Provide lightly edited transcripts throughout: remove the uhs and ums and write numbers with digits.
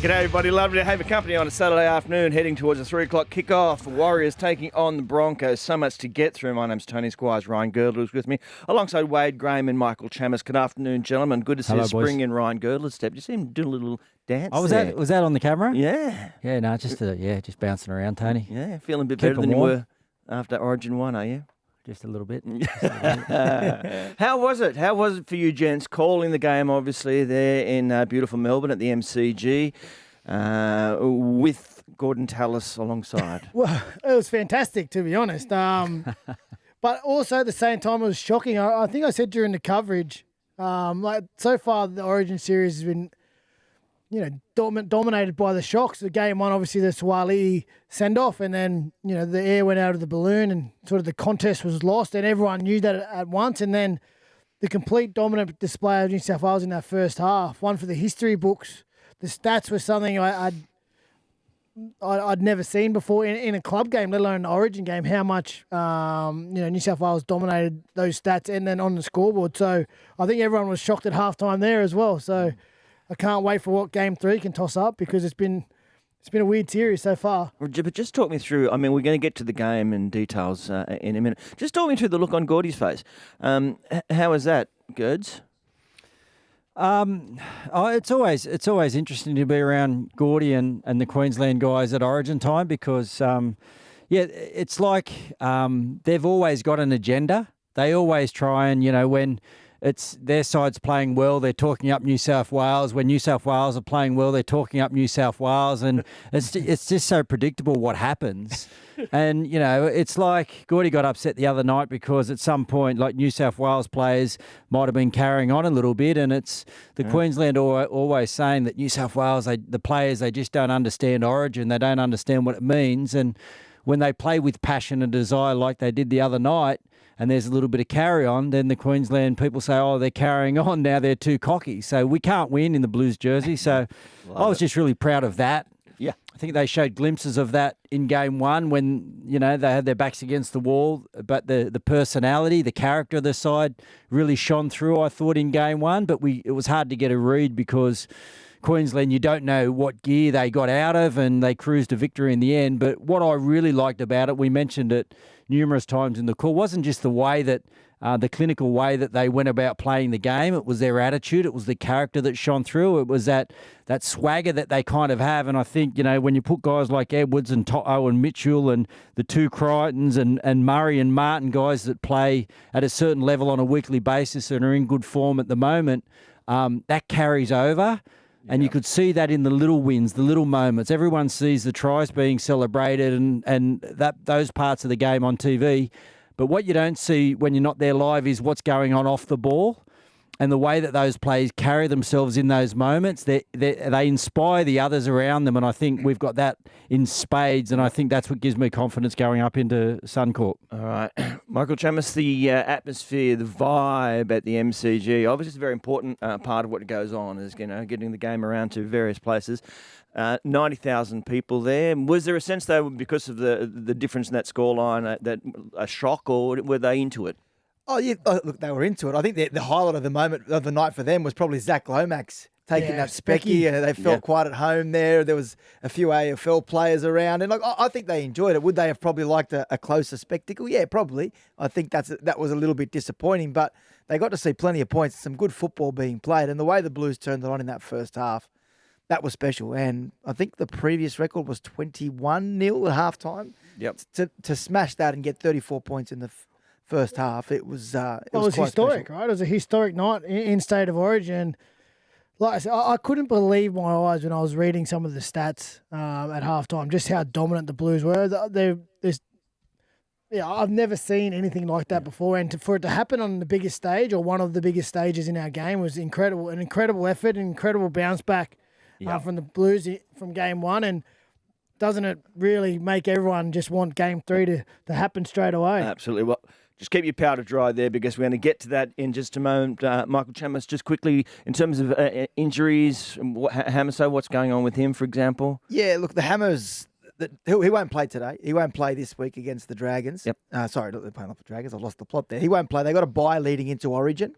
G'day everybody, lovely to have your company on a Saturday afternoon heading towards a 3 o'clock kickoff. Warriors taking on the Broncos. So much to get through. My name's Tony Squires. Ryan Girdler is with me alongside Wade, Graham and Michael Chammas. Good afternoon, gentlemen. Good to see a spring in Ryan Girdler's step. You see him do a little dance was that on the camera? Yeah. Yeah, no, just bouncing around, Tony. Yeah, feeling a bit better than you were after Origin 1, are you? Just a little bit. How was it? How was it for you, gents, calling the game, obviously, there in beautiful Melbourne at the MCG with Gordon Tallis alongside? Well, it was fantastic, to be honest. But also at the same time, it was shocking. I think I said during the coverage, so far the Origin series has been, dominated by the shocks. The game one, obviously, the Swali send-off, and then, the air went out of the balloon and sort of the contest was lost, and everyone knew that at once. And then the complete dominant display of New South Wales in that first half, one for the history books. The stats were something I'd never seen before in a club game, let alone an Origin game, how much, New South Wales dominated those stats and then on the scoreboard. So I think everyone was shocked at halftime there as well. So I can't wait for what Game 3 can toss up, because it's been a weird series so far. But just talk me through, I mean, we're going to get to the game and details in a minute. Just talk me through the look on Gordy's face. How is that, Gerds? It's always interesting to be around Gordy and the Queensland guys at Origin time, because, it's like they've always got an agenda. They always try and, when it's their side's playing well, they're talking up New South Wales. When New South Wales are playing well, they're talking up New South Wales. And it's just so predictable what happens. And, it's like Gordy got upset the other night because at some point, like, New South Wales players might have been carrying on a little bit. And it's the Queensland always saying that New South Wales, the players, they just don't understand Origin. They don't understand what it means. And when they play with passion and desire like they did the other night, and there's a little bit of carry on, then the Queensland people say, oh, they're carrying on, now they're too cocky. So we can't win in the Blues jersey. So I was just really proud of that. Yeah. I think they showed glimpses of that in game one when, they had their backs against the wall, but the personality, the character of the side really shone through, I thought, in game one. But it was hard to get a read because Queensland, you don't know what gear they got out of, and they cruised to victory in the end. But what I really liked about it, we mentioned it numerous times in the call, wasn't just the way that the clinical way that they went about playing the game. It was their attitude. It was the character that shone through. It was that swagger that they kind of have. And I think, when you put guys like Edwards and Toto and Mitchell and the two Crichtons and Murray and Martin, guys that play at a certain level on a weekly basis and are in good form at the moment, that carries over. And you could see that in the little wins, the little moments. Everyone sees the tries being celebrated and those parts of the game on TV. But what you don't see when you're not there live is what's going on off the ball, and the way that those players carry themselves in those moments. They inspire the others around them, and I think we've got that in spades, and I think that's what gives me confidence going up into Suncorp. All right. Michael Chammas, the atmosphere, the vibe at the MCG, obviously it's a very important part of what goes on is, getting the game around to various places. 90,000 people there. Was there a sense, though, because of the difference in that scoreline, that a shock, or were they into it? Oh, yeah. Look, they were into it. I think the highlight of the moment of the night for them was probably Zach Lomax taking that specky, and they felt quite at home there. There was a few AFL players around, and I think they enjoyed it. Would they have probably liked a closer spectacle? Yeah, probably. I think that was a little bit disappointing, but they got to see plenty of points, some good football being played, and the way the Blues turned it on in that first half, that was special. And I think the previous record was 21-0 at halftime. Yep. To smash that and get 34 points in the first half, it was historic, special. right? It was a historic night in State of Origin. Like I said, I couldn't believe my eyes when I was reading some of the stats at halftime, just how dominant the Blues were. I've never seen anything like that before, and for it to happen on the biggest stage, or one of the biggest stages in our game, was incredible. An incredible effort, an incredible bounce back from the Blues from game one, and doesn't it really make everyone just want game 3 to happen straight away? Absolutely. Well, just keep your powder dry there, because we're going to get to that in just a moment. Michael Chammas, just quickly, in terms of injuries, Hammer, what's going on with him, for example? Yeah, look, the Hammers, he won't play today. He won't play this week against the Dragons. Yep. Sorry, they're playing off the Dragons. I've lost the plot there. He won't play. They got a bye leading into Origin.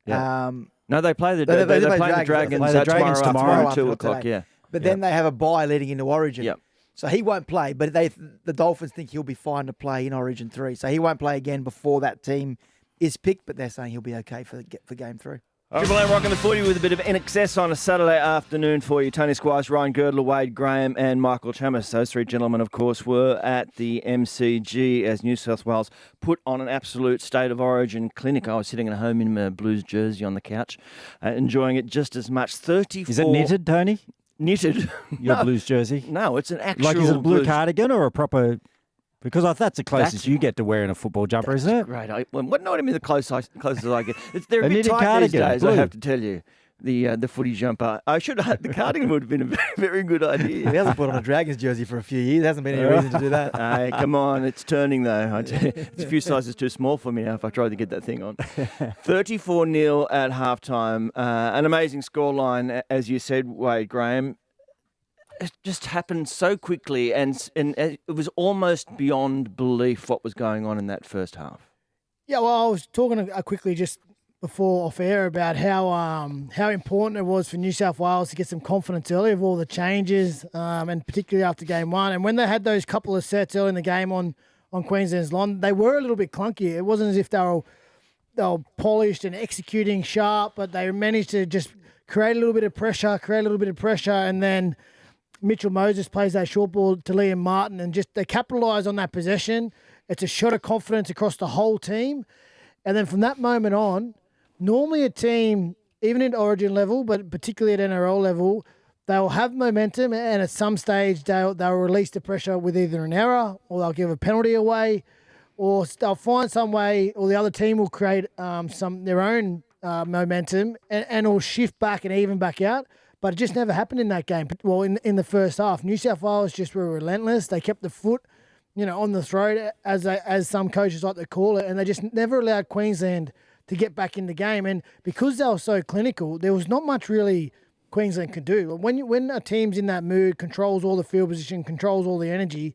Yep. No, they play the They play Dragons They play the Dragons tomorrow after 2 o'clock, today. but then they have a bye leading into Origin. Yep. So he won't play, but the Dolphins think he'll be fine to play in Origin 3. So he won't play again before that team is picked, but they're saying he'll be okay for Game 3. Triple M rocking the footy with a bit of NXS on a Saturday afternoon for you. Tony Squires, Ryan Girdler, Wade Graham and Michael Chammas. Those three gentlemen, of course, were at the MCG as New South Wales put on an absolute State of Origin clinic. I was sitting at home in my Blues jersey on the couch, enjoying it just as much. 34... Is it knitted, Tony? Knitted? Your No. Blues jersey? No, it's an actual Like, is it a blue Blues... cardigan or a proper... Because that's the closest you get to wearing a football jumper, isn't it? Great. Not even the closest I get. They're a bit knitted tight cardigan, these days, blue. I have to tell you. The footy jumper. I should have the cardigan would have been a very, very good idea. He hasn't put on a Dragons jersey for a few years. There hasn't been any reason to do that. Hey, come on, it's turning though. I tell you, it's a few sizes too small for me now if I try to get that thing on. 34-0 at halftime. An amazing scoreline, as you said, Wade Graham. It just happened so quickly, and it was almost beyond belief what was going on in that first half. Yeah, well, I was talking quickly just before off air about how important it was for New South Wales to get some confidence early of all the changes, and particularly after Game 1. And when they had those couple of sets early in the game on Queensland's lawn, they were a little bit clunky. It wasn't as if they were polished and executing sharp, but they managed to just create a little bit of pressure, and then Mitchell Moses plays that short ball to Liam Martin, and just they capitalise on that possession. It's a shot of confidence across the whole team. And then from that moment on, normally a team, even at Origin level, but particularly at NRL level, they'll have momentum, and at some stage they'll release the pressure with either an error, or they'll give a penalty away, or they'll find some way, or the other team will create their own momentum, and it'll shift back and even back out. But it just never happened in that game. Well, in the first half, New South Wales just were relentless. They kept the foot, on the throat, as some coaches like to call it, and they just never allowed Queensland to get back in the game. And because they were so clinical, there was not much really Queensland could do. When a team's in that mood, controls all the field position, controls all the energy,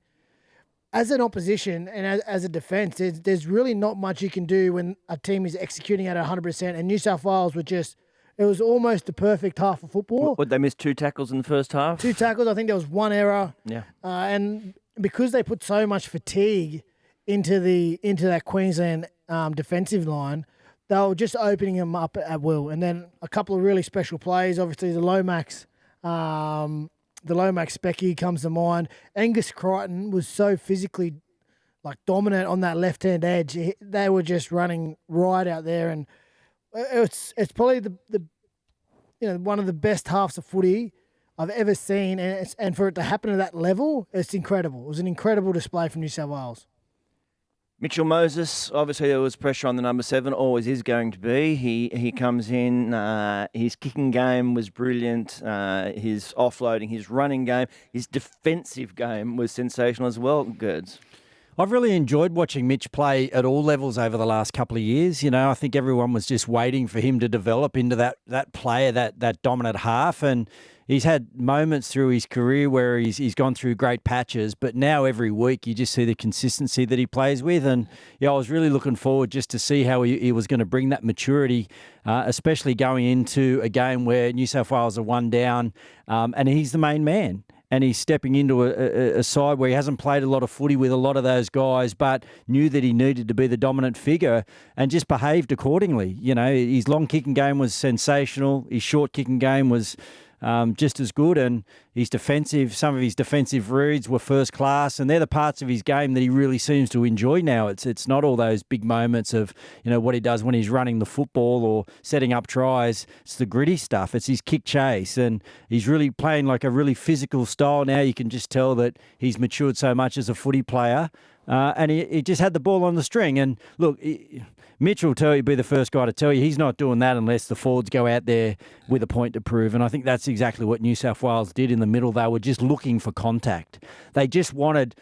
as an opposition and as a defence, there's really not much you can do when a team is executing at 100%. And New South Wales were just... It was almost the perfect half of football. Would they miss 2 tackles in the first half? 2 tackles. I think there was 1 error. Yeah. And because they put so much fatigue into that Queensland defensive line, they were just opening them up at will. And then a couple of really special plays. Obviously, the Lomax Specky comes to mind. Angus Crichton was so physically dominant on that left-hand edge. They were just running right out there, and it's probably the one of the best halves of footy I've ever seen, and for it to happen at that level, it's incredible. It was an incredible display from New South Wales. Mitchell Moses, obviously there was pressure on the number 7, always is going to be. He comes in, his kicking game was brilliant, his offloading, his running game, his defensive game was sensational as well, Gerds. I've really enjoyed watching Mitch play at all levels over the last couple of years. I think everyone was just waiting for him to develop into that player, that dominant half. And he's had moments through his career where he's gone through great patches, but now every week you just see the consistency that he plays with. And I was really looking forward just to see how he was going to bring that maturity, especially going into a game where New South Wales are 1 down, and he's the main man. And he's stepping into a side where he hasn't played a lot of footy with a lot of those guys, but knew that he needed to be the dominant figure and just behaved accordingly. His long kicking game was sensational. His short kicking game was just as good, and some of his defensive reads were first class, and they're the parts of his game that he really seems to enjoy now. It's not all those big moments of what he does when he's running the football or setting up tries. It's the gritty stuff. It's his kick chase, and he's really playing like a really physical style now. You can just tell that he's matured so much as a footy player, and he just had the ball on the string. And look, Mitch will be the first guy to tell you he's not doing that unless the forwards go out there with a point to prove. And I think that's exactly what New South Wales did in the middle. They were just looking for contact. They just wanted,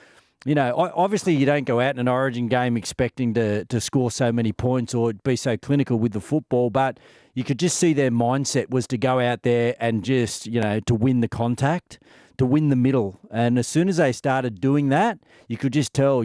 obviously you don't go out in an Origin game expecting to score so many points or be so clinical with the football, but you could just see their mindset was to go out there and just, to win the contact, to win the middle. And as soon as they started doing that, you could just tell,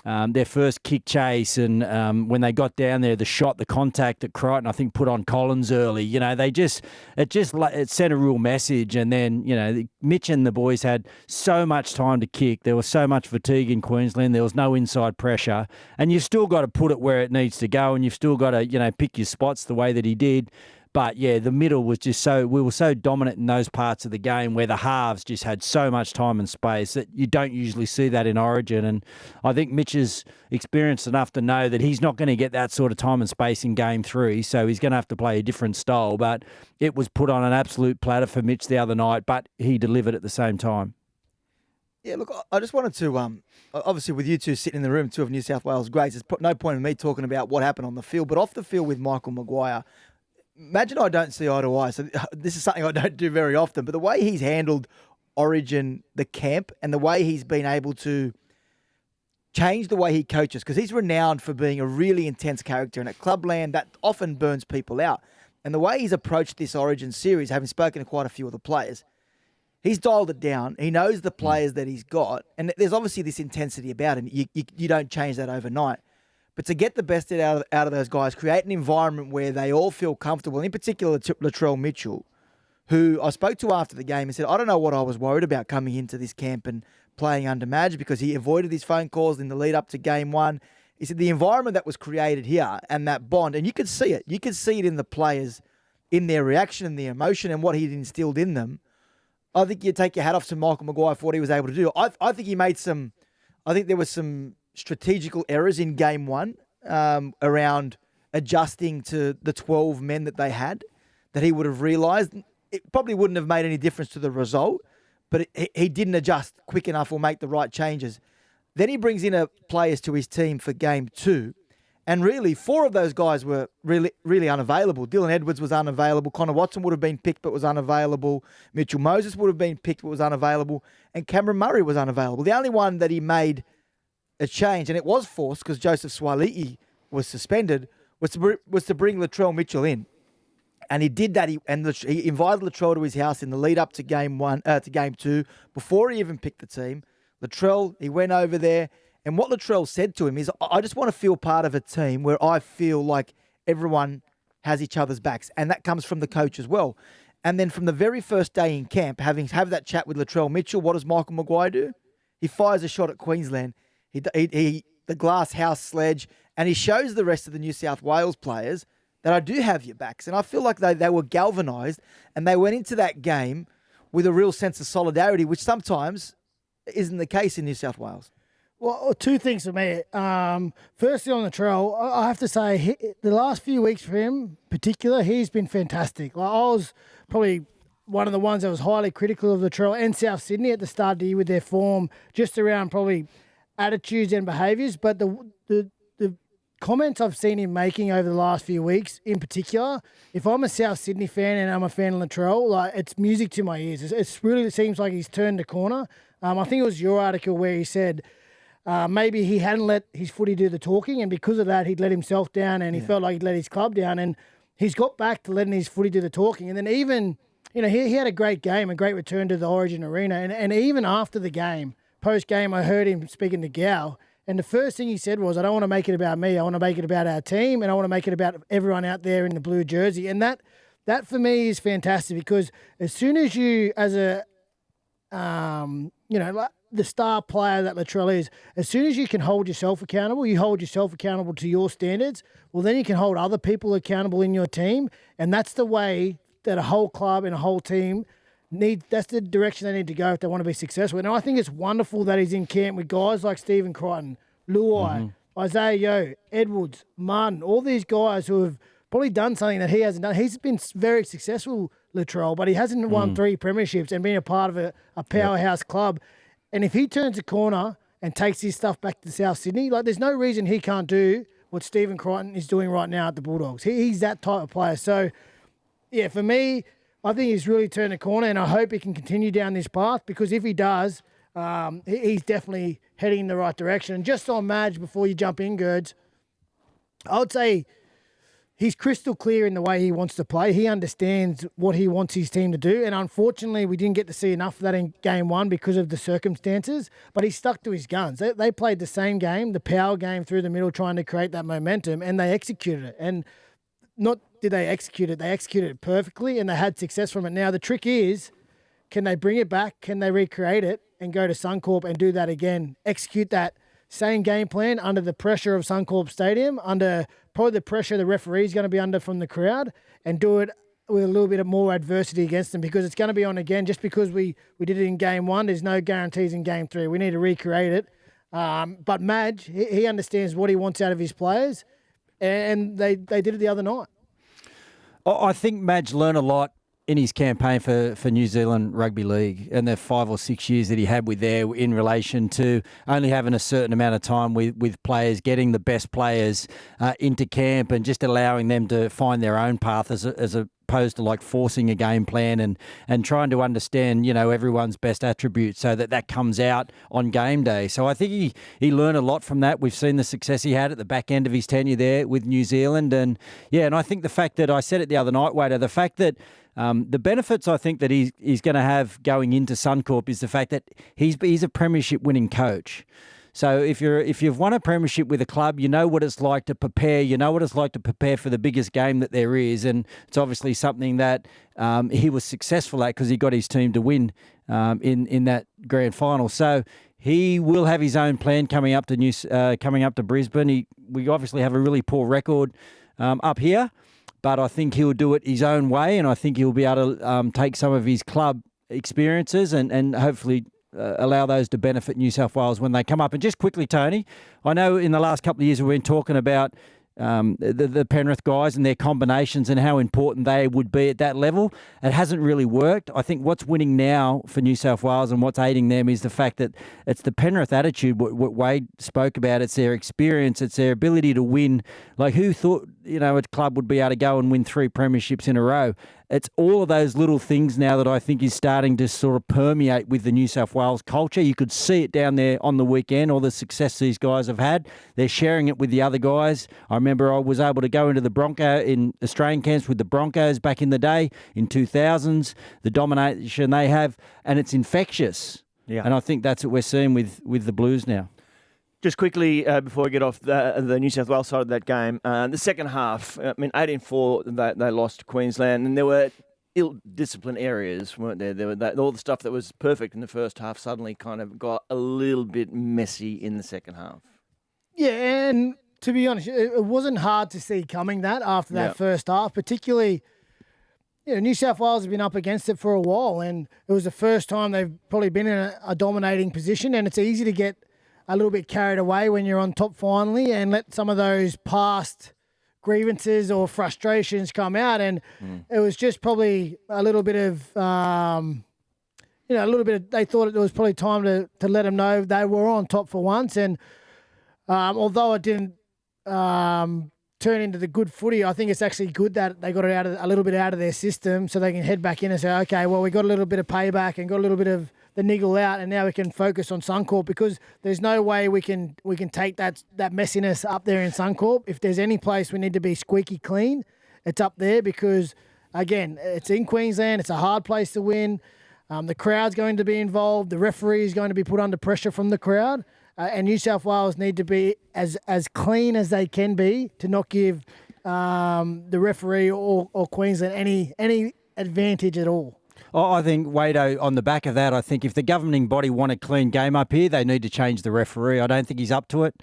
their first kick chase, and when they got down there, the contact that Crichton, I think, put on Collins early. It sent a real message. And then, Mitch and the boys had so much time to kick. There was so much fatigue in Queensland. There was no inside pressure. And you've still got to put it where it needs to go, and you've still got to, pick your spots the way that he did. But, yeah, the middle was just we were so dominant in those parts of the game where the halves just had so much time and space that you don't usually see that in Origin. And I think Mitch is experienced enough to know that he's not going to get that sort of time and space in Game 3, so he's going to have to play a different style. But it was put on an absolute platter for Mitch the other night, but he delivered at the same time. Yeah, look, I just wanted to, obviously with you two sitting in the room, two of New South Wales greats, there's no point in me talking about what happened on the field, but off the field with Michael Maguire, imagine I don't see eye to eye. So this is something I don't do very often. But the way he's handled Origin, the camp, and the way he's been able to change the way he coaches, because he's renowned for being a really intense character. And at Clubland, that often burns people out. And the way he's approached this Origin series, having spoken to quite a few of the players, he's dialed it down. He knows the players that he's got. And there's obviously this intensity about him. You don't change that overnight. But to get the best out of those guys, create an environment where they all feel comfortable, in particular Latrell Mitchell, who I spoke to after the game and said, I don't know what I was worried about coming into this camp and playing under Madge, because he avoided his phone calls in the lead up to Game 1. He said the environment that was created here and that bond, and you could see it. You could see it in the players, in their reaction and the emotion and what he'd instilled in them. I think you take your hat off to Michael Maguire for what he was able to do. I think he made I think there was some strategical errors in Game 1 around adjusting to the 12 men that they had, that he would have realised. It probably wouldn't have made any difference to the result, but he didn't adjust quick enough or make the right changes. Then he brings in players to his team for Game 2, and really 4 of those guys were really, really unavailable. Dylan Edwards was unavailable. Connor Watson would have been picked but was unavailable. Mitchell Moses would have been picked but was unavailable. And Cameron Murray was unavailable. The only one that he made a change, and it was forced because Joseph Swaliti was suspended, was to bring Latrell Mitchell in. And he did that. He invited Latrell to his house in the lead up to Game 2, before he even picked the team. Latrell, he went over there, and what Latrell said to him is, I just want to feel part of a team where I feel like everyone has each other's backs. And that comes from the coach as well. And then from the very first day in camp, have that chat with Latrell Mitchell, what does Michael Maguire do? He fires a shot at Queensland. The glass house sledge, and he shows the rest of the New South Wales players that I do have your backs. And I feel like they were galvanised, and they went into that game with a real sense of solidarity, which sometimes isn't the case in New South Wales. Well, 2 things for me. Firstly, on the trail, I have to say the last few weeks for him in particular, he's been fantastic. Like, I was probably one of the ones that was highly critical of the trail and South Sydney at the start of the year with their form, just around probably attitudes and behaviours, but the comments I've seen him making over the last few weeks, in particular, if I'm a South Sydney fan and I'm a fan of Latrell, like, it's music to my ears. It really seems like he's turned the corner. I think it was your article where he said maybe he hadn't let his footy do the talking, and because of that, he'd let himself down, and he felt like he'd let his club down, and he's got back to letting his footy do the talking. And then even, he had a great game, a great return to the Origin arena, and even after the game, post-game, I heard him speaking to Gow, and the first thing he said was, I don't want to make it about me. I want to make it about our team, and I want to make it about everyone out there in the blue jersey. And that for me is fantastic, because as soon as you, as a, like the star player that Latrell is, as soon as you can hold yourself accountable, you hold yourself accountable to your standards, well, then you can hold other people accountable in your team. And that's the way that a whole club and a whole team that's the direction they need to go if they want to be successful. And I think it's wonderful that he's in camp with guys like Stephen Crichton, Luai, Isaiah Yeo, Edwards, Martin, all these guys who have probably done something that he hasn't done. He's been very successful, Latrell, but he hasn't won 3 premierships and been a part of a powerhouse club. And if he turns a corner and takes his stuff back to South Sydney, like, there's no reason he can't do what Stephen Crichton is doing right now at the Bulldogs. He's that type of player. So, yeah, for me, I think he's really turned a corner, and I hope he can continue down this path, because if he does, he's definitely heading in the right direction. And just on Madge, before you jump in, Gerds, I would say he's crystal clear in the way he wants to play. He understands what he wants his team to do. And unfortunately, we didn't get to see enough of that in game one because of the circumstances. But he stuck to his guns. They played the same game, the power game through the middle, trying to create that momentum, and they executed it. And not did they execute it, they executed it perfectly, and they had success from it. Now, the trick is, can they bring it back? Can they recreate it and go to Suncorp and do that again? Execute that same game plan under the pressure of Suncorp Stadium, under probably the pressure the referee's going to be under from the crowd, and do it with a little bit of more adversity against them, because it's going to be on again. Just because we did it in game one, there's no guarantees in game three. We need to recreate it. But Madge, he understands what he wants out of his players, and they did it the other night. I think Madge learned a lot in his campaign for New Zealand Rugby League and the 5 or 6 years that he had with there in relation to only having a certain amount of time with players, getting the best players into camp and just allowing them to find their own path as opposed to like forcing a game plan and trying to understand, everyone's best attributes so that comes out on game day. So I think he learned a lot from that. We've seen the success he had at the back end of his tenure there with New Zealand. And I think the fact that I said it the other night, Wader, the fact that the benefits I think that he's going to have going into Suncorp is the fact that he's a premiership winning coach. So if you've won a premiership with a club, you know what it's like to prepare. You know what it's like to prepare for the biggest game that there is, and it's obviously something that he was successful at because he got his team to win in that grand final. So he will have his own plan coming up to Brisbane. We obviously have a really poor record up here. But I think he'll do it his own way, and I think he'll be able to take some of his club experiences and hopefully allow those to benefit New South Wales when they come up. And just quickly, Tony, I know in the last couple of years we've been talking about the Penrith guys and their combinations and how important they would be at that level. It hasn't really worked. I think what's winning now for New South Wales and what's aiding them is the fact that it's the Penrith attitude, what Wade spoke about. It's their experience. It's their ability to win. Like, who thought, a club would be able to go and win 3 premierships in a row? It's all of those little things now that I think is starting to sort of permeate with the New South Wales culture. You could see it down there on the weekend, all the success these guys have had. They're sharing it with the other guys. I remember I was able to go into in Australian camps with the Broncos back in the day, in 2000s, the domination they have, and it's infectious. Yeah. And I think that's what we're seeing with the Blues now. Just quickly, before we get off the New South Wales side of that game, the second half, 18-4, they lost to Queensland, and there were ill-disciplined areas, weren't there? There were all the stuff that was perfect in the first half suddenly kind of got a little bit messy in the second half. Yeah, and to be honest, it wasn't hard to see coming after that first half, particularly. New South Wales have been up against it for a while, and it was the first time they've probably been in a dominating position, and it's easy to get a little bit carried away when you're on top finally and let some of those past grievances or frustrations come out. And it was just probably a little bit of, they thought it was probably time to let them know they were on top for once. And although it didn't turn into the good footy, I think it's actually good that they got it a little bit out of their system so they can head back in and say, okay, well, we got a little bit of payback and got a little bit of the niggle out, and now we can focus on Suncorp, because there's no way we can take that messiness up there in Suncorp. If there's any place we need to be squeaky clean, it's up there, because, again, it's in Queensland. It's a hard place to win. The crowd's going to be involved. The referee is going to be put under pressure from the crowd. And New South Wales need to be as clean as they can be to not give the referee or Queensland any advantage at all. I think, Wado, on the back of that, I think if the governing body want a clean game up here, they need to change the referee. I don't think he's up to it.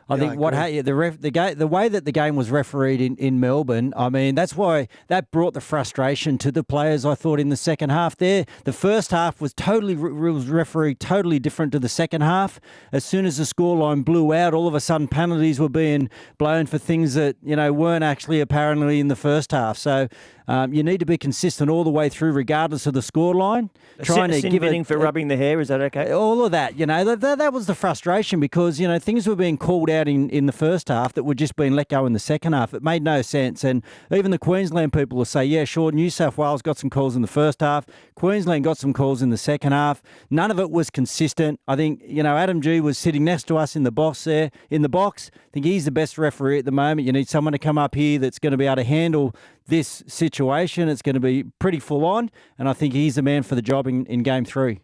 I think the way that the game was refereed in Melbourne, that's why that brought the frustration to the players, I thought, in the second half there. The first half was refereed totally different to the second half. As soon as the scoreline blew out, all of a sudden penalties were being blown for things that, weren't actually apparently in the first half. So you need to be consistent all the way through, regardless of the scoreline. Trying to give it for rubbing the hair, is that okay? All of that, that was the frustration, because, things were being called out out in the first half that were just being let go in the second half. It made no sense. And even the Queensland people will say, yeah, sure, New South Wales got some calls in the first half. Queensland got some calls in the second half. None of it was consistent. I think, Adam G was sitting next to us in the box there. In the box, I think he's the best referee at the moment. You need someone to come up here that's going to be able to handle this situation. It's going to be pretty full on. And I think he's the man for the job in Game 3.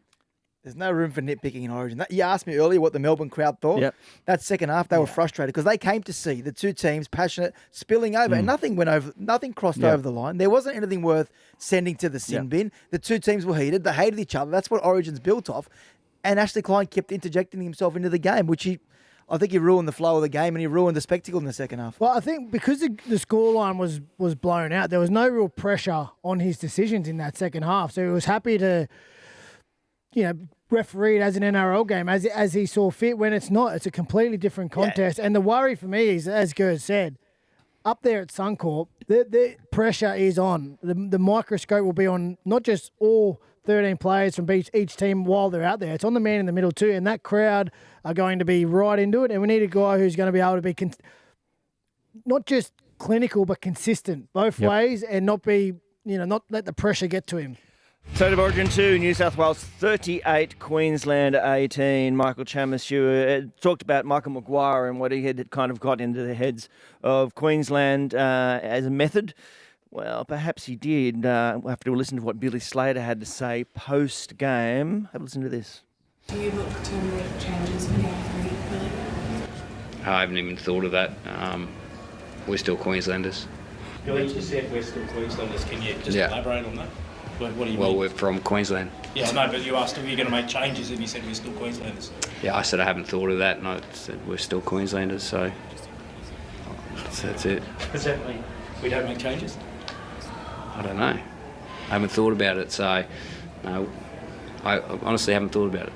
There's no room for nitpicking in Origin. You asked me earlier what the Melbourne crowd thought. Yep. That second half, they were frustrated because they came to see the two teams passionate, spilling over, and nothing crossed over the line. There wasn't anything worth sending to the sin bin. The two teams were heated. They hated each other. That's what Origin's built off. And Ashley Klein kept interjecting himself into the game, which I think he ruined the flow of the game and he ruined the spectacle in the second half. Well, I think because the scoreline was blown out, there was no real pressure on his decisions in that second half. So he was happy to, referee it as an NRL game as he saw fit. When it's not, it's a completely different contest. And the worry for me is, as Gerd said, up there at Suncorp, the pressure is on. The microscope will be on not just all 13 players from each team while they're out there. It's on the man in the middle too, and that crowd are going to be right into it. And we need a guy who's going to be able to be not just clinical but consistent both ways, and not be not let the pressure get to him. State of Origin 2, New South Wales 38, Queensland 18. Michael Chammas, you talked about Michael Maguire and what he had kind of got into the heads of Queensland as a method. Well, perhaps he did. We'll have to listen to what Billy Slater had to say post-game. Have a listen to this. Do you look to make changes in Game 3, Billy? I haven't even thought of that. We're still Queenslanders. Billy, you said we're still Queenslanders. Can you just elaborate on that? What do you mean? Well, we're from Queensland. Yeah, no, but you asked if you're going to make changes and you said we're still Queenslanders. Yeah, I said I haven't thought of that, and I said we're still Queenslanders, so that's it. Does that mean we don't make changes? I don't know. I haven't thought about it, so no, I honestly haven't thought about it.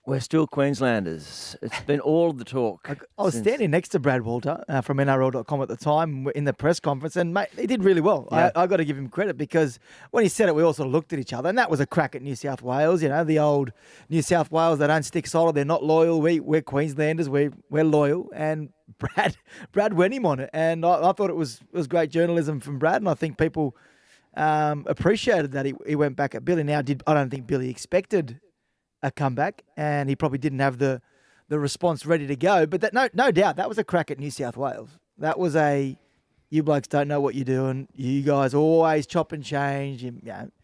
We're still Queenslanders. It's been all the talk. I was standing next to Brad Walter from NRL.com at the time in the press conference, and mate, he did really well. Yeah. I got to give him credit because when he said it, we all sort of looked at each other, and that was a crack at New South Wales. The old New South Wales, they don't stick solid, they're not loyal. We're Queenslanders, we're loyal, and Brad went him on it, and I thought it was great journalism from Brad, and I think people appreciated that he went back at Billy. Now, I don't think Billy expected a comeback, and he probably didn't have the response ready to go. But that, no doubt, that was a crack at New South Wales. That was you blokes don't know what you're doing. You guys always chop and change.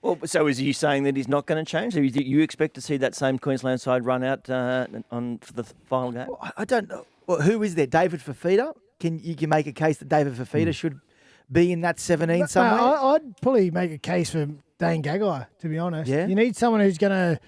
Well, so is he saying that he's not going to change? Do you expect to see that same Queensland side run out for the final game? Well, I don't know. Well, who is there? David Fafita? You can make a case that David Fafita should be in that 17 somewhere? No, I'd probably make a case for Dane Gagai, to be honest. Yeah? You need someone who's going to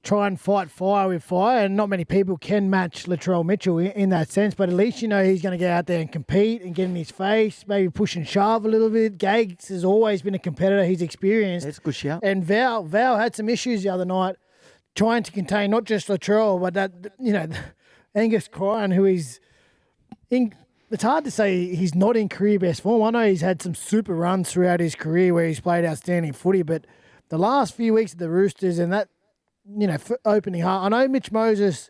try and fight fire with fire, and not many people can match Latrell Mitchell in that sense, but at least he's going to get out there and compete and get in his face, maybe push and shove a little bit. Gags has always been a competitor. He's experienced. That's a good shout. And Val had some issues the other night trying to contain not just Latrell, but Angus Crichton, who is it's hard to say he's not in career best form. I know he's had some super runs throughout his career where he's played outstanding footy, but the last few weeks of the Roosters and that, opening half. I know Mitch Moses,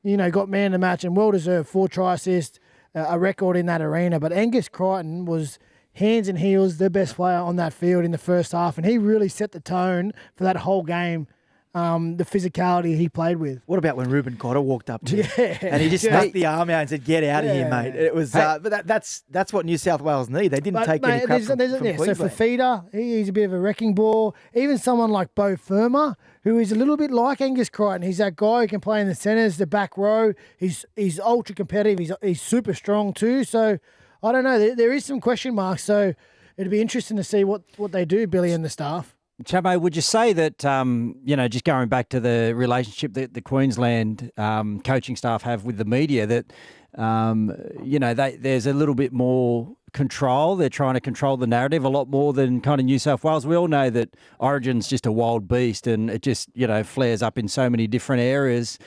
got man of the match and well-deserved 4 try assists, a record in that arena. But Angus Crichton was hands and heels the best player on that field in the first half, and he really set the tone for that whole game, the physicality he played with. What about when Ruben Cotter walked up to him? Yeah. And he just stuck the arm out and said, "Get out of here, mate." It was, but that's what New South Wales need. They didn't take any crap from Queensland. So for Feeder, he's a bit of a wrecking ball. Even someone like Beau Firma, who is a little bit like Angus Crichton. He's that guy who can play in the centres, the back row. He's ultra competitive. He's super strong too. So I don't know. There is some question marks. So it'd be interesting to see what they do, Billy and the staff. Chamo, would you say that, just going back to the relationship that the Queensland coaching staff have with the media, that, there's a little bit more control. They're trying to control the narrative a lot more than kind of New South Wales. We all know that Origin's just a wild beast and it just, flares up in so many different areas.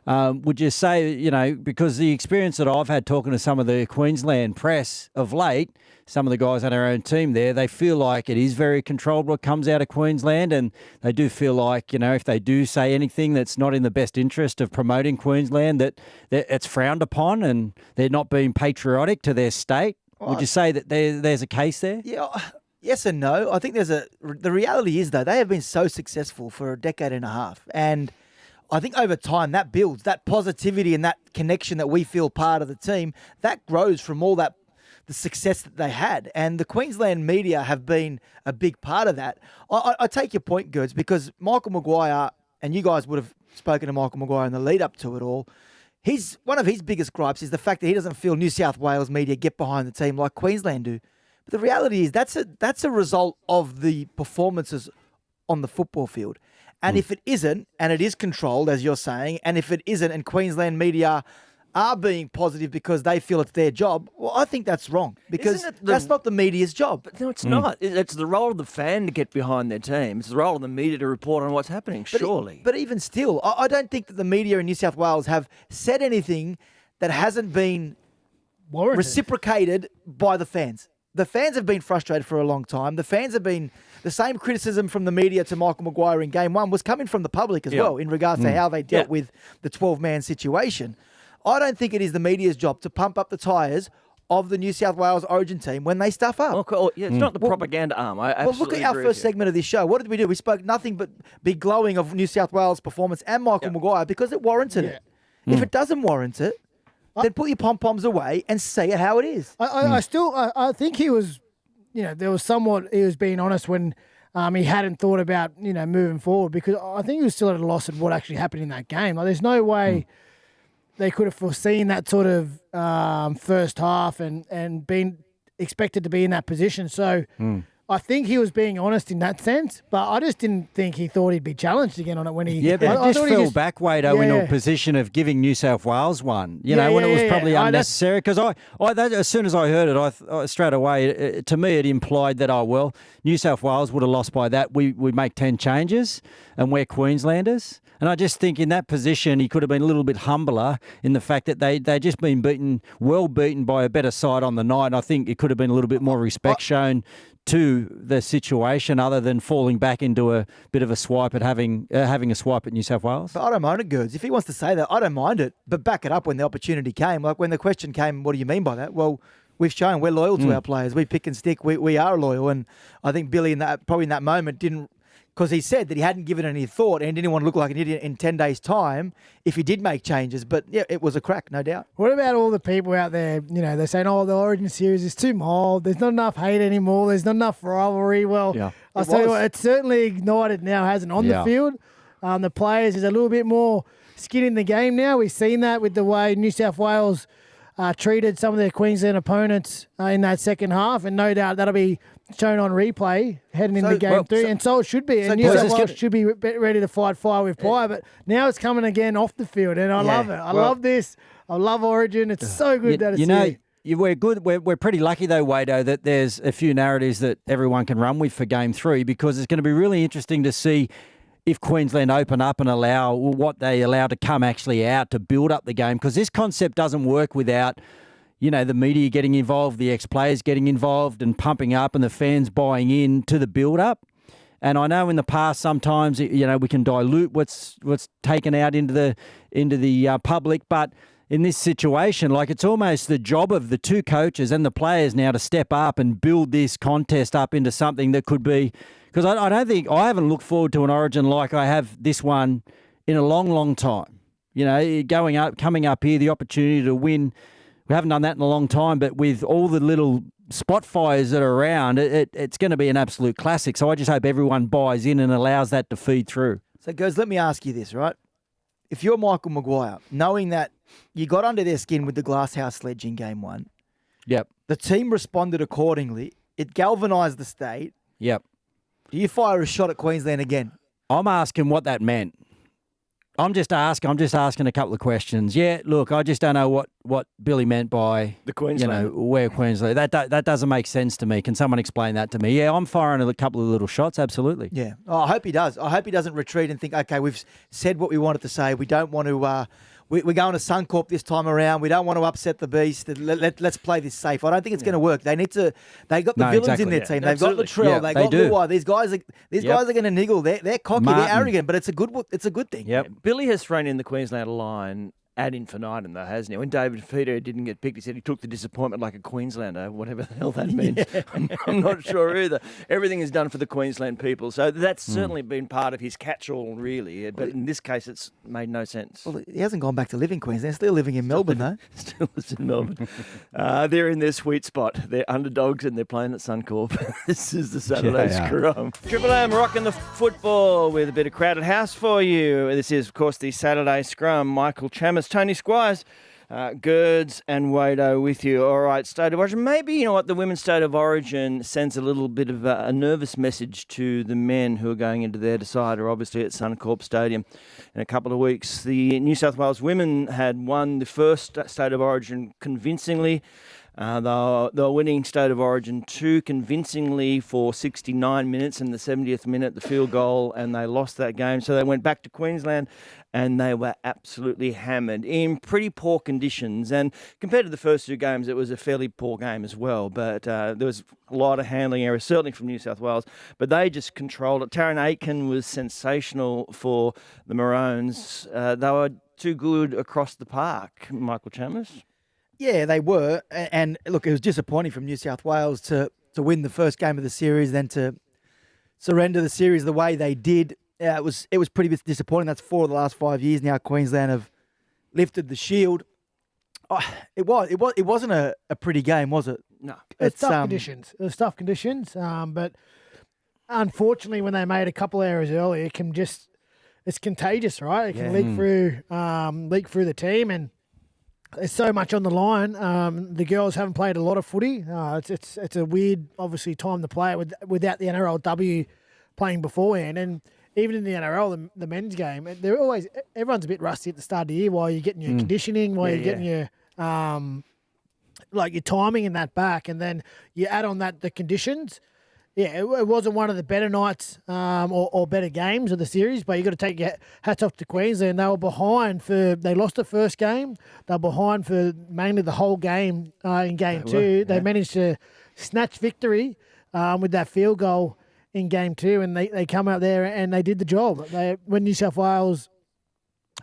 Would you say, because the experience that I've had talking to some of the Queensland press of late, some of the guys on our own team there, they feel like it is very controlled what comes out of Queensland, and they do feel like, if they do say anything that's not in the best interest of promoting Queensland, that it's frowned upon and they're not being patriotic to their state. Would you say that there's a case there? Yeah. Yes and no. I think the reality is, though, they have been so successful for a decade and a half. And I think over time that builds, that positivity and that connection that we feel part of the team, that grows from all that, the success that they had. And the Queensland media have been a big part of that. I take your point, Gerds, because Michael Maguire, and you guys would have spoken to Michael Maguire in the lead up to it all, one of his biggest gripes is the fact that he doesn't feel New South Wales media get behind the team like Queensland do. But the reality is that's a result of the performances on the football field. And if it isn't, and it is controlled, as you're saying, and if it isn't, and Queensland media are being positive because they feel it's their job, well, I think that's wrong, because that's not the media's job. But no, it's not. It's the role of the fan to get behind their team. It's the role of the media to report on what's happening, surely. But even still, I don't think that the media in New South Wales have said anything that hasn't been reciprocated by the fans. The fans have been frustrated for a long time. The fans have been... The same criticism from the media to Michael Maguire in Game 1 was coming from the public as well in regards to how they dealt with the 12-man situation. I don't think it is the media's job to pump up the tyres of the New South Wales Origin team when they stuff up. It's not the propaganda arm. I absolutely look at our first segment of this show. What did we do? We spoke nothing but be glowing of New South Wales' performance and Michael Maguire because it warranted it. If it doesn't warrant it, then put your pom-poms away and say it how it is. I think he was, there was somewhat, he was being honest when he hadn't thought about, moving forward, because I think he was still at a loss at what actually happened in that game. Like, there's no way they could have foreseen that sort of first half and been expected to be in that position. So I think he was being honest in that sense, but I just didn't think he thought he'd be challenged again on it when he... Yeah, but he just fell back, Wado, in a position of giving New South Wales one, when it was probably unnecessary. Because as soon as I heard it, I straight away, to me, it implied that, New South Wales would have lost by that. We make 10 changes and we're Queenslanders. And I just think in that position, he could have been a little bit humbler in the fact that they just been beaten by a better side on the night. And I think it could have been a little bit more respect shown to the situation, other than falling back into a bit of a swipe at having a swipe at New South Wales. But I don't mind it, Gerds. If he wants to say that, I don't mind it. But back it up when the opportunity came. Like when the question came, what do you mean by that? Well, we've shown we're loyal to our players. We pick and stick. We are loyal. And I think Billy probably in that moment didn't, because he said that he hadn't given any thought and didn't want to look like an idiot in 10 days' time if he did make changes. But yeah, it was a crack, no doubt. What about all the people out there, they're saying, the Origin series is too mild. There's not enough hate anymore. There's not enough rivalry. Well, I'll tell you what, it's certainly ignited now, hasn't it, on the field? The players, there's a little bit more skin in the game now. We've seen that with the way New South Wales treated some of their Queensland opponents in that second half, and no doubt that'll be shown on replay heading into Game 3, and so it should be. And New South Wales should be ready to fight fire with fire, but now it's coming again off the field, and I love it. I love this. I love Origin. It's so good that it's here. We're good. We're pretty lucky though, Wado, that there's a few narratives that everyone can run with for Game 3, because it's going to be really interesting to see if Queensland open up and allow what they allow to come actually out to build up the game, because this concept doesn't work without the media getting involved, the ex-players getting involved and pumping up, and the fans buying in to the build-up. And I know in the past sometimes we can dilute what's taken out into the public, but in this situation, it's almost the job of the two coaches and the players now to step up and build this contest up into something that could be, because I haven't looked forward to an Origin like I have this one in a long, long time. Coming up here, the opportunity to win. We haven't done that in a long time, but with all the little spot fires that are around, it's going to be an absolute classic. So I just hope everyone buys in and allows that to feed through. So, guys, let me ask you this, right? If you're Michael Maguire, knowing that you got under their skin with the glasshouse sledge in Game 1, yep, the team responded accordingly. It galvanised the state. Yep. Do you fire a shot at Queensland again? I'm asking what that meant. I'm just asking a couple of questions. Yeah, look, I just don't know what Billy meant by The Queensland. where Queensland. That doesn't make sense to me. Can someone explain that to me? Yeah, I'm firing a couple of little shots. Absolutely. Yeah. Oh, I hope he does. I hope he doesn't retreat and think, okay, we've said what we wanted to say. We don't want to. We're going to Suncorp this time around. We don't want to upset the beast. Let's play this safe. I don't think it's going to work. They need to. They got the villains in their team. They've got Latrell. Yeah, they they got do. Luai. These guys are going to niggle. They're cocky. Martin. They're arrogant. But it's a good thing. Yep. Billy has thrown in the Queensland line ad infinitum, though, hasn't he? When David Feeder didn't get picked, he said he took the disappointment like a Queenslander, whatever the hell that means. I'm not sure either. Everything is done for the Queensland people. So that's certainly been part of his catch-all, really. But in this case, it's made no sense. Well, he hasn't gone back to live in Queensland. Still living in Melbourne, though. Still lives in Melbourne. They're in their sweet spot. They're underdogs and they're playing at Suncorp. This is the Saturday Scrum. Triple M rocking the football with a bit of crowded house for you. This is, of course, the Saturday Scrum. Michael Chammas, Tony Squires, Girds and Wado with you. All right, State of Origin. Maybe, you know what, the Women's State of Origin sends a little bit of a nervous message to the men who are going into their decider, obviously at Suncorp Stadium in a couple of weeks. The New South Wales women had won the first State of Origin convincingly. They were winning State of Origin 2 convincingly for 69 minutes, in the 70th minute, the field goal, and they lost that game. So they went back to Queensland and they were absolutely hammered in pretty poor conditions. And compared to the first two games, it was a fairly poor game as well. But there was a lot of handling errors, certainly from New South Wales. But they just controlled it. Taryn Aiken was sensational for the Maroons. They were too good across the park, Michael Chammas. Yeah, they were. And look, it was disappointing from New South Wales to win the first game of the series, then to surrender the series the way they did. It was pretty disappointing. That's 4 of the last 5 years now Queensland have lifted the shield. Oh, it wasn't a pretty game, was it? No. It's tough conditions. It was tough conditions. But unfortunately, when they made a couple errors early, it's contagious, right? It can leak through the team, and there's so much on the line. The girls haven't played a lot of footy. It's a weird, obviously, time to play it without the NRLW playing beforehand. And even in the NRL, the men's game, everyone's a bit rusty at the start of the year while you're getting your conditioning, while you're getting your your timing in that back, and then you add on that the conditions. Yeah, it wasn't one of the better nights or better games of the series, but you got to take your hats off to Queensland. They were behind they lost the first game. They were behind for mainly the whole game in game two. They managed to snatch victory with that field goal in game two, and they come out there and they did the job. When New South Wales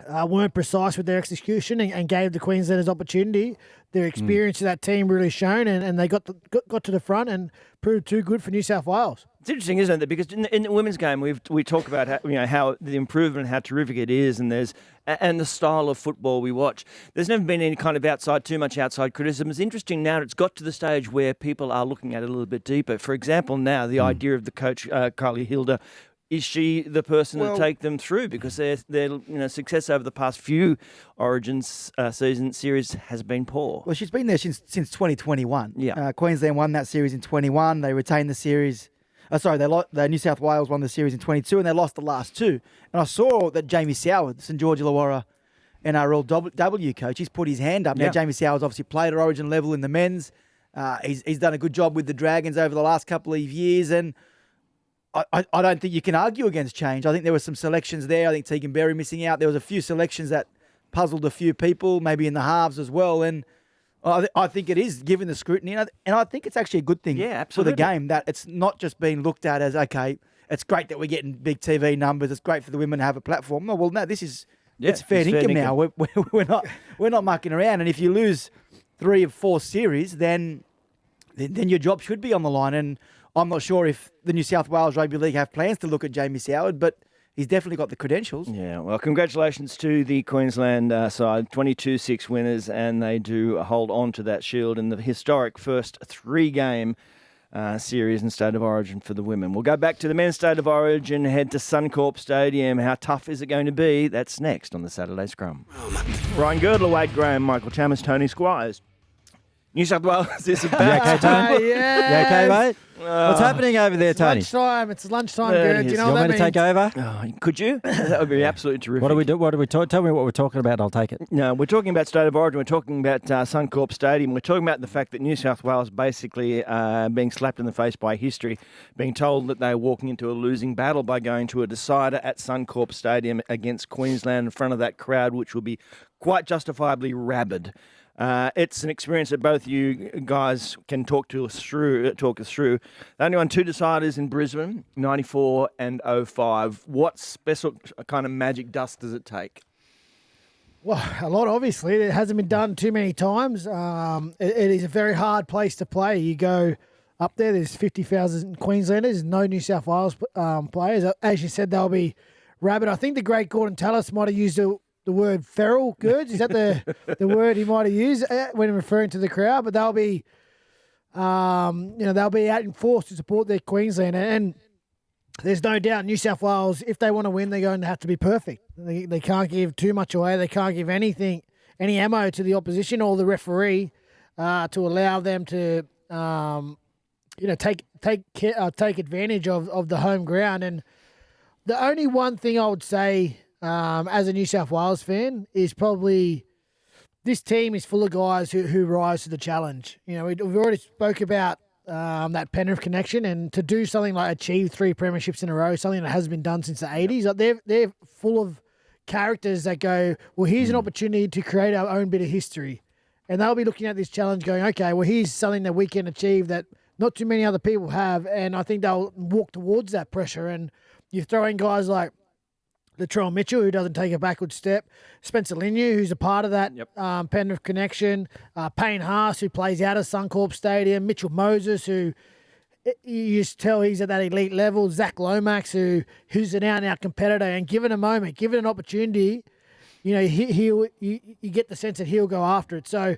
weren't precise with their execution and gave the Queenslanders opportunity, their experience of that team really shown, and they got to the front and proved too good for New South Wales. It's interesting, isn't it? Because in the women's game, we talk about how the improvement, how terrific it is, and the style of football we watch. There's never been any kind of too much outside criticism. It's interesting now. It's got to the stage where people are looking at it a little bit deeper. For example, now the idea of the coach Kylie Hilda. Is she the person to take them through? Because their success over the past few Origins season series has been poor. Well, she's been there since 2021. Yeah. Queensland won that series in 21. They retained the series. The New South Wales won the series in 22, and they lost the last two. And I saw that Jamie Soward, St George Illawarra NRLW coach, he's put his hand up. Now, Jamie Soward's obviously played at Origin level in the men's. He's done a good job with the Dragons over the last couple of years, and I don't think you can argue against change. I think there were some selections there. I think Tegan Berry missing out. There was a few selections that puzzled a few people, maybe in the halves as well. And I think it is, given the scrutiny. And I think it's actually a good thing for the game, that it's not just being looked at as, okay, it's great that we're getting big TV numbers. It's great for the women to have a platform. No, well, no, this is it's fair income now. We're not mucking around. And if you lose 3 of 4 series, then your job should be on the line. And I'm not sure if the New South Wales Rugby League have plans to look at Jamie Soward, but he's definitely got the credentials. Yeah, well, congratulations to the Queensland side, 22-6 winners, and they do hold on to that shield in the historic first 3-game series in State of Origin for the women. We'll go back to the men's State of Origin, head to Suncorp Stadium. How tough is it going to be? That's next on the Saturday Scrum. Ryan Girdler, Wade Graham, Michael Chammas, Tony Squires. New South Wales is You about okay, Tony? Yes. You okay, mate? What's happening over there, It's Tony? lunchtime. It's lunchtime, There it good. is. You know You what want that me to take means? over? Oh, could you? That would be absolutely terrific. What do we do? What do we talk? Tell me what we're talking about. I'll take it. No, we're talking about State of Origin. We're talking about Suncorp Stadium. We're talking about the fact that New South Wales basically being slapped in the face by history, being told that they're walking into a losing battle by going to a decider at Suncorp Stadium against Queensland in front of that crowd, which will be quite justifiably rabid. It's an experience that both you guys can talk us through. They only won 2 deciders in Brisbane, 94 and 05. What special kind of magic dust does it take? Well, a lot, obviously. It hasn't been done too many times. It is a very hard place to play. You go up there, there's 50,000 Queenslanders, no New South Wales players. As you said, they'll be rabid. I think the great Gordon Tallis might have used the word feral, Gerds. Is that the word he might have used when referring to the crowd? But they'll be, they'll be out in force to support their Queensland. And there's no doubt New South Wales, if they want to win, they're going to have to be perfect. They can't give too much away. They can't give any ammo to the opposition or the referee to allow them to, take advantage of the home ground. And the only one thing I would say as a New South Wales fan is probably this team is full of guys who rise to the challenge. You know, we've already spoke about that Penrith connection, and to do something like achieve 3 premierships in a row, something that hasn't been done since the 80s. Like they're full of characters that go, well, here's an opportunity to create our own bit of history. And they'll be looking at this challenge going, okay, well, here's something that we can achieve that not too many other people have. And I think they'll walk towards that pressure. And you throw in guys like Latrell Mitchell, who doesn't take a backward step, Spencer Liniu, who's a part of that Penrith connection, Payne Haas, who plays out of Suncorp Stadium, Mitchell Moses, who you just tell he's at that elite level, Zach Lomax, who's an out-and-out competitor, and given a moment, given an opportunity, you get the sense that he'll go after it. So,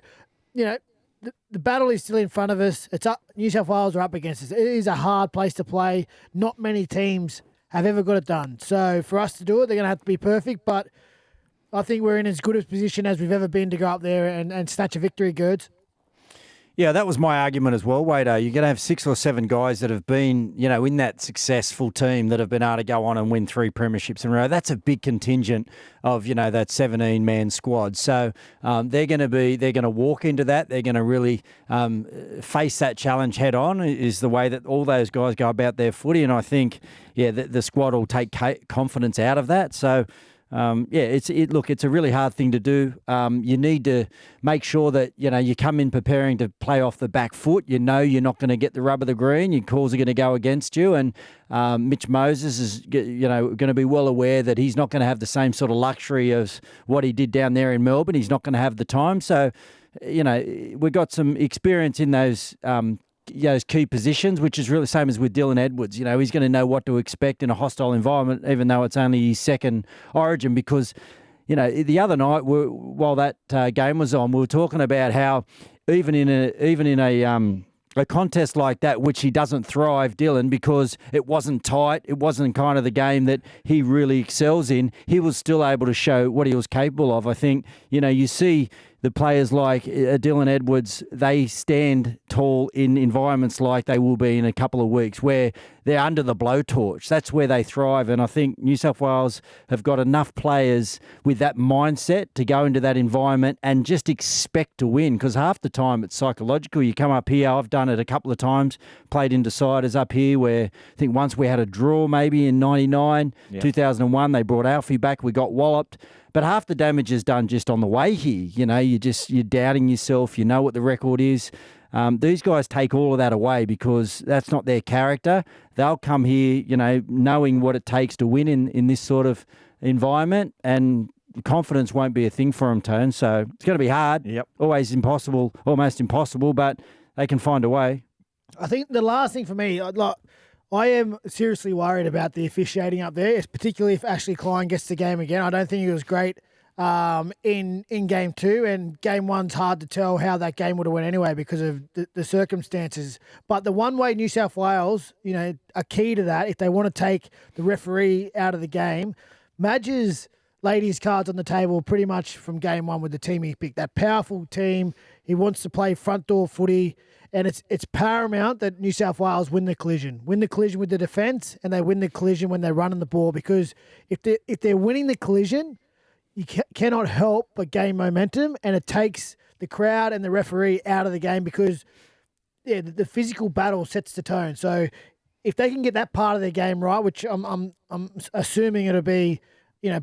the battle is still in front of us. It's up. New South Wales are up against us. It is a hard place to play. Not many teams have ever got it done. So for us to do it, they're going to have to be perfect. But I think we're in as good a position as we've ever been to go up there and snatch a victory, Gerds. Yeah, that was my argument as well, Wade. You're going to have 6 or 7 guys that have been, in that successful team that have been able to go on and win 3 premierships in a row. That's a big contingent of, that 17-man squad. So they're going to walk into that. They're going to really face that challenge head on is the way that all those guys go about their footy. And I think, the squad will take confidence out of that. So, it's a really hard thing to do. You need to make sure that, you come in preparing to play off the back foot. You're not going to get the rub of the green. Your calls are going to go against you. And Mitch Moses is, going to be well aware that he's not going to have the same sort of luxury of what he did down there in Melbourne. He's not going to have the time. So, we've got some experience in those key positions, which is really the same as with Dylan Edwards. He's going to know what to expect in a hostile environment, even though it's only his second Origin. Because, the other night, while that game was on, we were talking about how even in a contest like that, which he doesn't thrive, Dylan, because it wasn't tight, it wasn't kind of the game that he really excels in, he was still able to show what he was capable of. I think, you see the players like Dylan Edwards, they stand tall in environments like they will be in a couple of weeks where they're under the blowtorch. That's where they thrive. And I think New South Wales have got enough players with that mindset to go into that environment and just expect to win, because half the time it's psychological. You come up here, I've done it a couple of times, played in deciders up here where I think once we had a draw maybe in 99, 2001, they brought Alfie back, we got walloped. But half the damage is done just on the way here. You're doubting yourself. You know what the record is. These guys take all of that away because that's not their character. They'll come here, knowing what it takes to win in this sort of environment, and confidence won't be a thing for them, Tone. So it's going to be hard. Yep. Always impossible, almost impossible, but they can find a way. I think the last thing for me, I am seriously worried about the officiating up there, particularly if Ashley Klein gets the game again. I don't think he was great in Game 2, and Game 1's hard to tell how that game would have went anyway because of the circumstances. But the one way New South Wales, are key to that if they want to take the referee out of the game. Madge's laid his cards on the table pretty much from game one with the team he picked. That powerful team. He wants to play front door footy, and it's paramount that New South Wales win the collision with the defence, and they win the collision when they're running the ball. Because if they're winning the collision, you cannot help but gain momentum, and it takes the crowd and the referee out of the game because the physical battle sets the tone. So if they can get that part of their game right, which I'm assuming it'll be,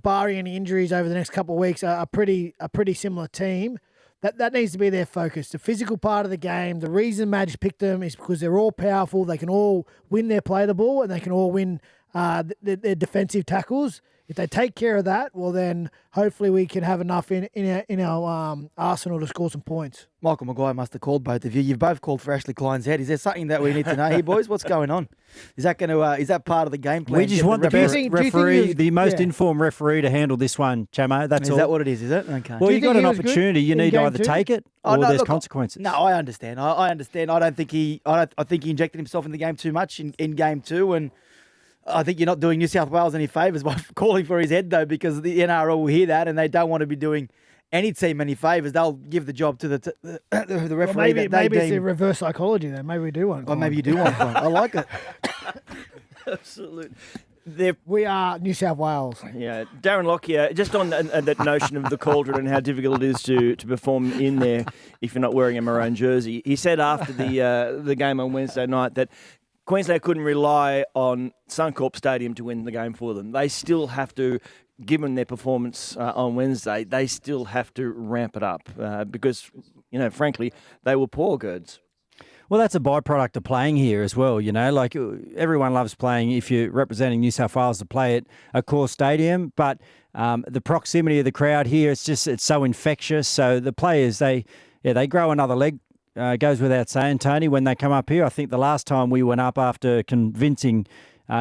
barring any injuries over the next couple of weeks, a pretty similar team. That needs to be their focus. The physical part of the game. The reason Madge picked them is because they're all powerful. They can all win their play the ball, and they can all win their defensive tackles. If they take care of that, well, then hopefully we can have enough in our arsenal to score some points. Michael Maguire must have called both of you. You've both called for Ashley Klein's head. Is there something that we need to know here, boys? What's going on? Is that part of the game plan? We just want the best referee, the most informed referee to handle this one, Chammo. That's all. Is that what it is it? Okay. Well, you've got an opportunity. You need to either take it or there's consequences. No, I understand. I understand. I think he injected himself in the game too much in game 2, and I think you're not doing New South Wales any favours by calling for his head, though, because the NRL will hear that and they don't want to be doing any team any favours. They'll give the job to the referee. Well, maybe it's a reverse psychology, then. Maybe we do want. Or maybe you do want one. I like it. Absolutely. We are New South Wales. Yeah, Darren Lockyer, just on that notion of the cauldron and how difficult it is to perform in there if you're not wearing a maroon jersey. He said after the game on Wednesday night that Queensland couldn't rely on Suncorp Stadium to win the game for them. They still have to, given their performance on Wednesday, they still have to ramp it up because, frankly, they were poor Girds. Well, that's a byproduct of playing here as well, like everyone loves playing if you're representing New South Wales to play at a core stadium, but the proximity of the crowd here, it's so infectious. So the players, they grow another leg. Goes without saying, Tony, when they come up here. I think the last time we went up after convincing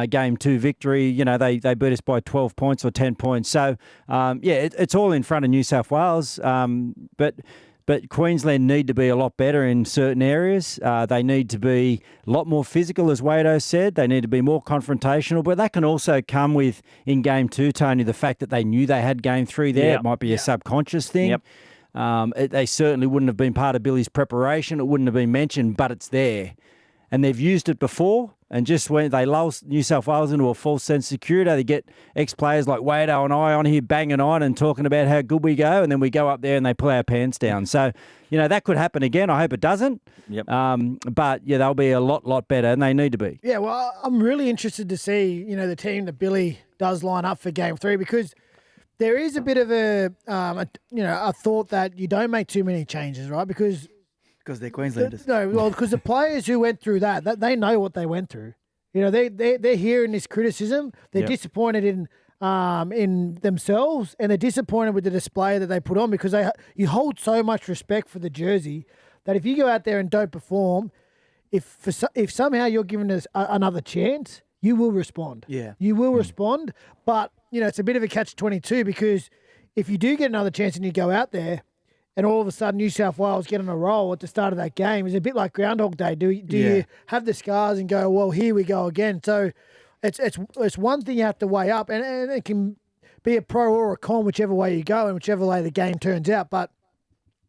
Game 2 victory, they beat us by 12 points or 10 points. So, it's all in front of New South Wales. But Queensland need to be a lot better in certain areas. They need to be a lot more physical, as Wado said. They need to be more confrontational. But that can also come with, in Game 2, Tony, the fact that they knew they had Game 3 there. Yep. It might be a subconscious thing. Yep. They certainly wouldn't have been part of Billy's preparation. It wouldn't have been mentioned, but it's there. And they've used it before, and just when they lull New South Wales into a false sense of security, they get ex-players like Wado and I on here banging on and talking about how good we go, and then we go up there and they pull our pants down. So, that could happen again. I hope it doesn't. Yep. But, they'll be a lot better, and they need to be. Yeah, well, I'm really interested to see, the team that Billy does line up for Game 3 because there is a bit of a thought that you don't make too many changes, right? Because they're Queenslanders. Because the players who went through that they know what they went through. They're hearing this criticism. They're disappointed in themselves, and they're disappointed with the display that they put on because you hold so much respect for the jersey that if you go out there and don't perform, if somehow you're given us another chance, you will respond. Yeah, you will respond, but. It's a bit of a catch-22 because if you do get another chance and you go out there and all of a sudden New South Wales get on a roll at the start of that game, it's a bit like Groundhog Day. Do you have the scars and go, well, here we go again? So it's one thing you have to weigh up, and it can be a pro or a con whichever way you go and whichever way the game turns out. But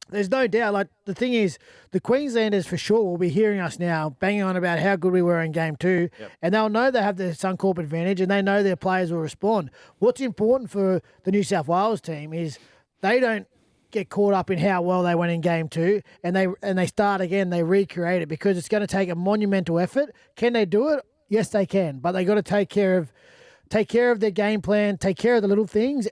there's no doubt, the thing is, the Queenslanders for sure will be hearing us now banging on about how good we were in Game 2, and they'll know they have the Suncorp advantage, and they know their players will respond. What's important for the New South Wales team is they don't get caught up in how well they went in Game 2, and they start again, they recreate it, because it's going to take a monumental effort. Can they do it? Yes, they can, but they got to take care of their game plan, take care of the little things,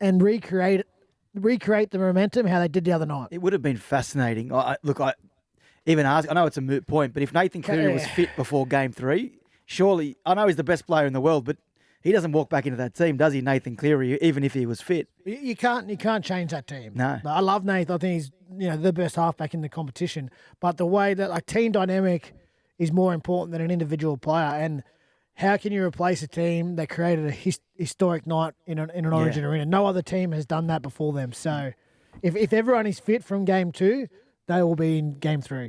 and recreate the momentum how they did the other night. It would have been fascinating. I know it's a moot point, but if Nathan Cleary was fit before Game 3, surely, I know he's the best player in the world, but he doesn't walk back into that team, does he, Nathan Cleary, even if he was fit? You can't change that team. No. I love Nathan. I think he's the best halfback in the competition. But the way that team dynamic is more important than an individual player, and how can you replace a team that created a historic night in an Origin arena? No other team has done that before them. So if everyone is fit from Game 2, they will be in Game 3.